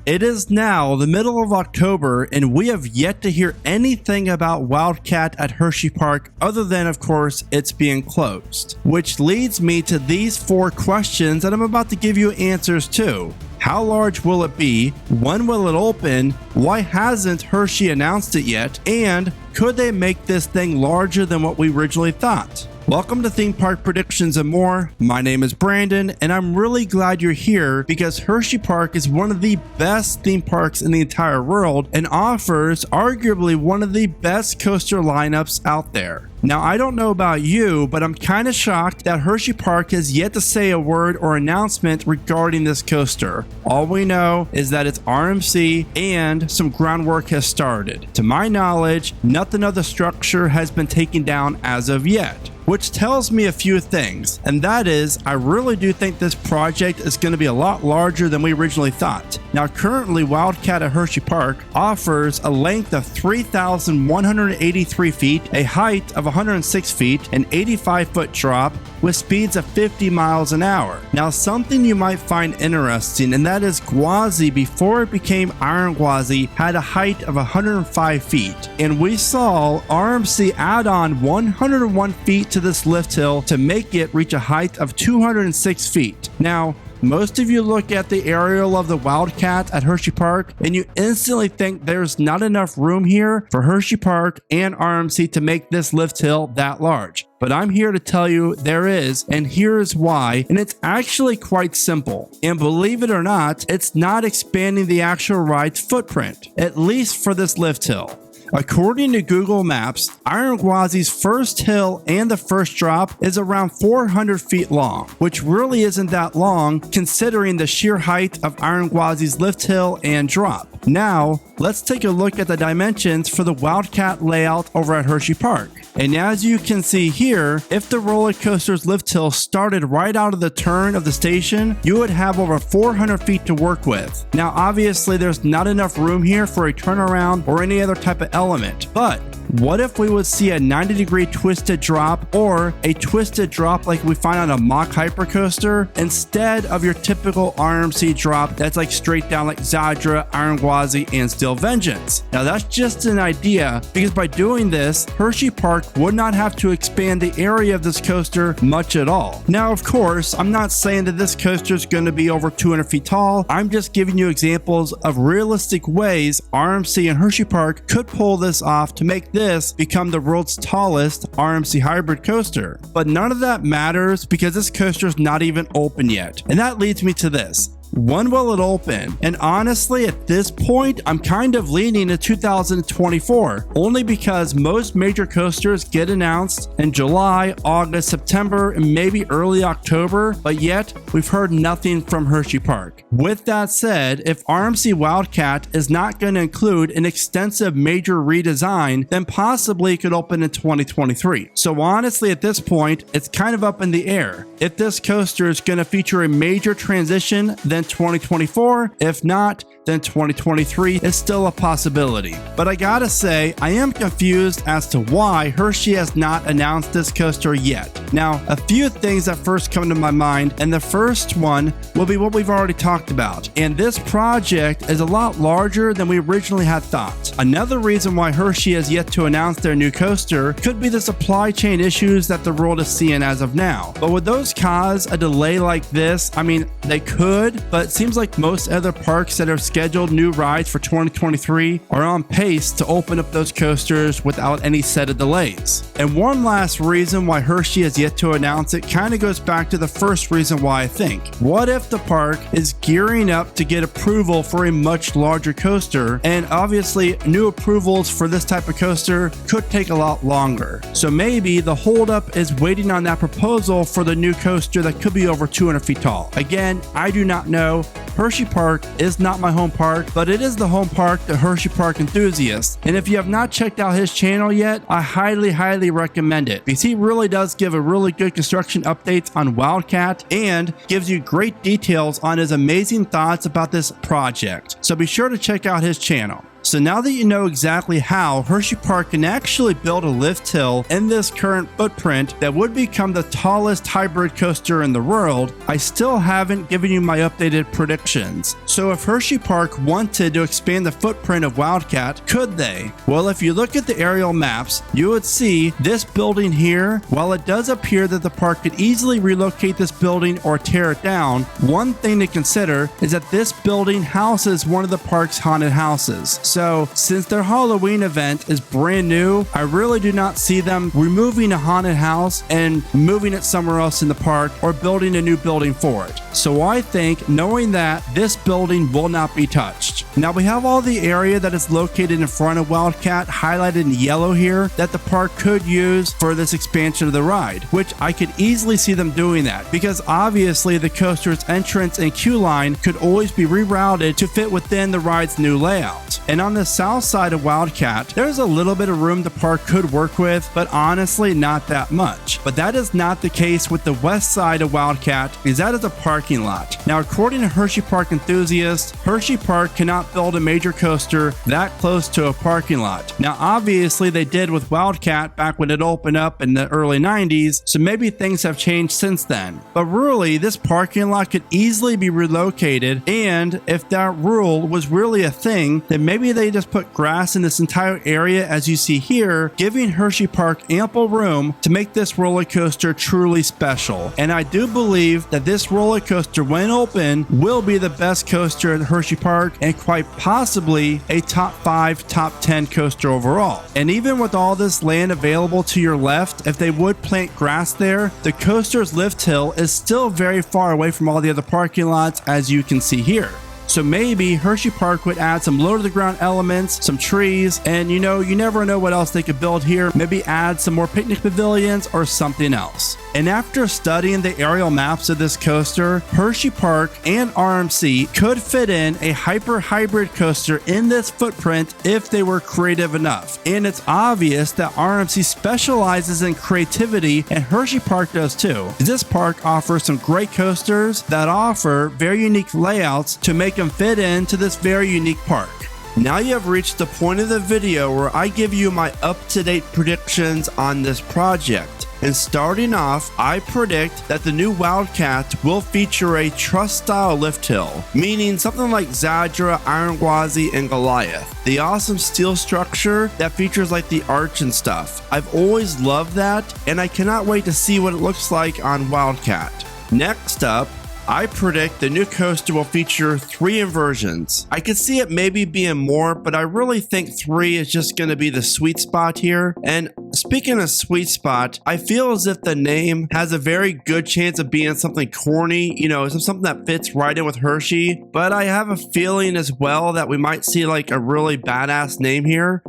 It is now the middle of October and we have yet to hear anything about Wildcat at Hersheypark other than, of course, it's being closed. Which leads me to these 4 questions that I'm about to give you answers to. How large will it be? When will it open? Why hasn't Hershey announced it yet? And could they make this thing larger than what we originally thought? Welcome to Theme Park Predictions and More. My name is Brandon, and I'm really glad you're here because Hersheypark is one of the best theme parks in the entire world and offers arguably one of the best coaster lineups out there. Now, I don't know about you, but I'm kind of shocked that Hersheypark has yet to say a word or announcement regarding this coaster. All we know is that it's RMC and some groundwork has started. To my knowledge, nothing of the structure has been taken down as of yet, which tells me a few things, and that is, I really do think this project is going to be a lot larger than we originally thought. Now, currently, Wildcat at Hersheypark offers a length of 3,183 feet, a height of 106 feet, an 85-foot drop with speeds of 50 miles an hour. Now, something you might find interesting, and that is Gwazi, before it became Iron Gwazi, had a height of 105 feet, and we saw RMC add on 101 feet to this lift hill to make it reach a height of 206 feet. Now, most of you look at the aerial of the Wildcat at Hersheypark and you instantly think there's not enough room here for Hersheypark and RMC to make this lift hill that large. But I'm here to tell you there is, and here's why, and it's actually quite simple. And believe it or not, it's not expanding the actual ride's footprint, at least for this lift hill. According to Google Maps, Iron Gwazi's first hill and the first drop is around 400 feet long, which really isn't that long considering the sheer height of Iron Gwazi's lift hill and drop. Now, let's take a look at the dimensions for the Wildcat layout over at Hersheypark. And as you can see here, if the roller coaster's lift hill started right out of the turn of the station, you would have over 400 feet to work with. Now, obviously, there's not enough room here for a turnaround or any other type of element, but what if we would see a 90-degree twisted drop or a twisted drop like we find on a mock hypercoaster instead of your typical RMC drop that's like straight down like Zadra, Iron Gwazi, and Steel Vengeance? Now that's just an idea because by doing this, Hersheypark would not have to expand the area of this coaster much at all. Now, of course, I'm not saying that this coaster is going to be over 200 feet tall. I'm just giving you examples of realistic ways RMC and Hersheypark could pull this off to make this become the world's tallest RMC hybrid coaster. But none of that matters because this coaster is not even open yet. And that leads me to this. When will it open? And honestly, at this point, I'm kind of leaning to 2024, only because most major coasters get announced in July, August, September, and maybe early October, but yet we've heard nothing from Hersheypark. With that said, if RMC Wildcat is not going to include an extensive major redesign, then possibly it could open in 2023. So honestly, at this point, it's kind of up in the air. If this coaster is going to feature a major transition, then 2024. If not, then 2023 is still a possibility. But I gotta say, I am confused as to why Hershey has not announced this coaster yet. Now, a few things that first come to my mind, and the first one will be what we've already talked about. And this project is a lot larger than we originally had thought. Another reason why Hershey has yet to announce their new coaster could be the supply chain issues that the world is seeing as of now. But would those cause a delay like this? I mean, they could, but it seems like most other parks that are scheduled new rides for 2023 are on pace to open up those coasters without any set of delays. And one last reason why Hershey has yet to announce it kind of goes back to the first reason why I think. What if the park is gearing up to get approval for a much larger coaster, and obviously new approvals for this type of coaster could take a lot longer. So maybe the holdup is waiting on that proposal for the new coaster that could be over 200 feet tall. Again, I do not know. Hersheypark is not my home park, but it is the home park to Hersheypark enthusiasts. And if you have not checked out his channel yet, I highly recommend it because he really does give a really good construction updates on Wildcat and gives you great details on his amazing thoughts about this project. So be sure to check out his channel. So now that you know exactly how Hersheypark can actually build a lift hill in this current footprint that would become the tallest hybrid coaster in the world, I still haven't given you my updated predictions. So if Hersheypark wanted to expand the footprint of Wildcat, could they? Well, if you look at the aerial maps, you would see this building here. While it does appear that the park could easily relocate this building or tear it down, one thing to consider is that this building houses one of the park's haunted houses. So since their Halloween event is brand new, I really do not see them removing a haunted house and moving it somewhere else in the park or building a new building for it. So I think, knowing that, this building will not be touched. Now we have all the area that is located in front of Wildcat highlighted in yellow here that the park could use for this expansion of the ride, which I could easily see them doing that because obviously the coaster's entrance and queue line could always be rerouted to fit within the ride's new layout. And on the south side of Wildcat, there's a little bit of room the park could work with, but honestly not that much. But that is not the case with the west side of Wildcat, because that is a parking lot. Now according to Hersheypark enthusiasts, Hersheypark cannot build a major coaster that close to a parking lot. Now obviously they did with Wildcat back when it opened up in the early 90s, so maybe things have changed since then. But really, this parking lot could easily be relocated, and if that rule was really a thing, then maybe they just put grass in this entire area as you see here, giving Hersheypark ample room to make this roller coaster truly special. And I do believe that this roller coaster, when open, will be the best coaster at Hersheypark and quite possibly a top 5, top 10 coaster overall. And even with all this land available to your left, if they would plant grass there, the coaster's lift hill is still very far away from all the other parking lots, as you can see here. So maybe Hersheypark would add some low to the ground elements, some trees, and you never know what else they could build here. Maybe add some more picnic pavilions or something else. And after studying the aerial maps of this coaster, Hersheypark and RMC could fit in a hyper hybrid coaster in this footprint if they were creative enough. And it's obvious that RMC specializes in creativity, and Hersheypark does too. This park offers some great coasters that offer very unique layouts to make them fit into this very unique park. Now you have reached the point of the video where I give you my up-to-date predictions on this project. And starting off, I predict that the new Wildcat will feature a truss-style lift hill, meaning something like Zadra, Iron Gwazi, and Goliath. The awesome steel structure that features like the arch and stuff. I've always loved that, and I cannot wait to see what it looks like on Wildcat. Next up, I predict the new coaster will feature 3 inversions. I could see it maybe being more, but I really think 3 is just going to be the sweet spot here. And speaking of sweet spot, I feel as if the name has a very good chance of being something corny, something that fits right in with Hershey. But I have a feeling as well that we might see like a really badass name here.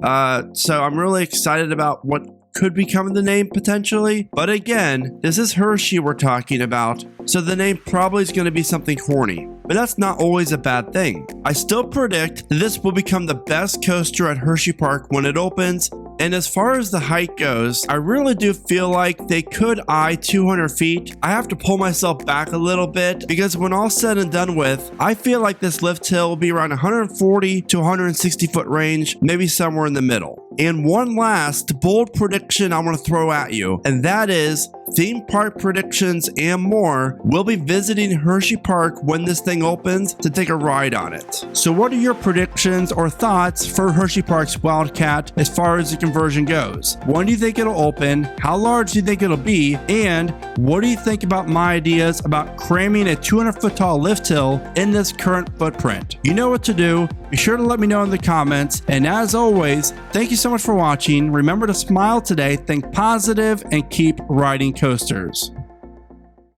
So I'm really excited about what could become the name potentially. But again, this is Hershey we're talking about, so the name probably is going to be something corny. But that's not always a bad thing. I still predict that this will become the best coaster at Hersheypark when it opens. And as far as the height goes, I really do feel like they could eye 200 feet. I have to pull myself back a little bit because when all said and done with, I feel like this lift hill will be around 140 to 160 foot range, maybe somewhere in the middle. And one last bold prediction I want to throw at you, and that is theme park predictions and more. We'll be visiting Hersheypark when this thing opens to take a ride on it. So what are your predictions or thoughts for Hersheypark's Wildcat as far as the conversion goes? When do you think it'll open? How large do you think it'll be? And what do you think about my ideas about cramming a 200-foot tall lift hill in this current footprint? You know what to do. Be sure to let me know in the comments. And as always, thank you so much for watching. Remember to smile today, think positive, and keep riding coasters.